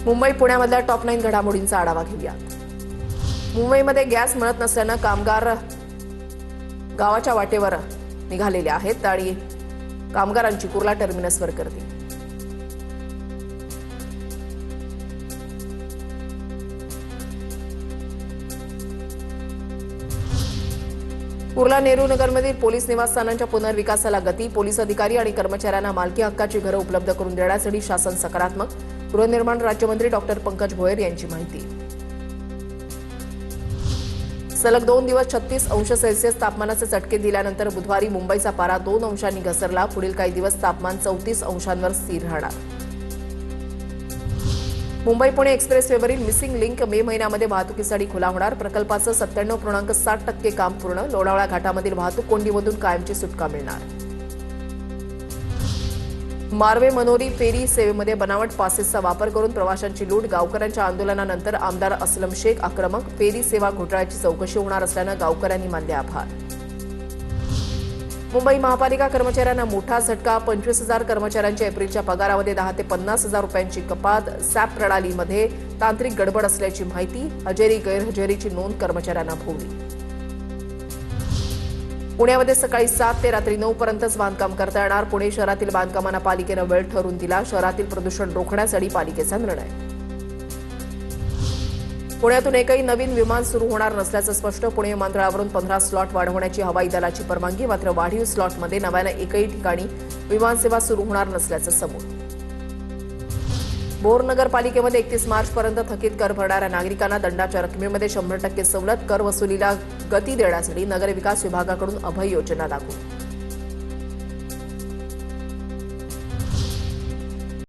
Mumbai पुण्यामधल्या top 9 घडामोडींचा आढावा घेऊया। मुंबईमध्ये गॅस मिळत नसल्यानं कामगार गावाच्या वाटेवर निघालेले आहेत आणि कामगारांची कुर्ला टर्मिनसवर गर्दी। कुर्ला नेहरू नगरमधील पोलीस निवासस्थानांच्या पुनर्विकासाला गती। पोलीस अधिकारी आणि कर्मचाऱ्यांना मालकी हक्काची घरं उपलब्ध करून देण्यासाठी शासन सकारात्मक। गृहनिर्माण राज्यमंत्री डॉक्टर पंकज भोयर यांची माहिती। सलग 2 दिवस 36 अंश सेल्सिअस तापमानाचे चटके दिल्यानंतर बुधवारी मुंबईचा पारा 2 अंशांनी घसरला। पुढील काही दिवस तापमान 34 अंशांवर स्थिर राहणार। मुंबई पुणे एक्सप्रेसवेवरील मिसिंग लिंक मे महिन्यामध्ये वाहतुकीसाठी खुला होणार। प्रकल्पाचं 97.7% काम पूर्ण। लोणावळा घाटामधील वाहतूक कोंडीमधून कायमची सुटका मिळणार। मार्वे मनोरी फेरी सेवेमध्ये बनावट पासेसचा वापर करून प्रवाशांची लूट। गावकऱ्यांच्या आंदोलनानंतर आमदार असलम शेख आक्रमक। फेरी सेवा घोटाळ्याची चौकशी होणार असल्यानं गावकऱ्यांनी मानले आभार। मुंबई महापालिका कर्मचाऱ्यांना मोठा झटका। 25,000 कर्मचाऱ्यांच्या एप्रिलच्या पगारामध्ये 10 ते 50,000 रुपयांची कपात। सॅप प्रणालीमध्ये तांत्रिक गडबड असल्याची माहिती। हजेरी गैरहजेरीची नोंद कर्मचाऱ्यांना भोवली। पुण्यामध्ये सकाळी 7 ते रात्री 9 पर्यंतच बांधकाम करता येणार। पुणे शहरातील बांधकामांना पालिकेनं वेळ ठरवून दिला। शहरातील प्रदूषण रोखण्यासाठी पालिकेचा निर्णय। पुण्यातून एकही नवीन विमान सुरू होणार नसल्याचं स्पष्ट। पुणे विमानतळावरून 15 स्लॉट वाढवण्याची हवाई दलाची परवानगी। मात्र वाढीव स्लॉटमध्ये नव्यानं एकही ठिकाणी विमानसेवा सुरू होणार नसल्याचं समोर। भोर नगरपालिकेमध्ये 31 मार्चपर्यंत थकीत कर भरणाऱ्या नागरिकांना दंडाच्या रकमेमध्ये 100% सवलत। कर वसुलीला गती देण्यासाठी नगरविकास विभागाकडून अभय योजना लागू।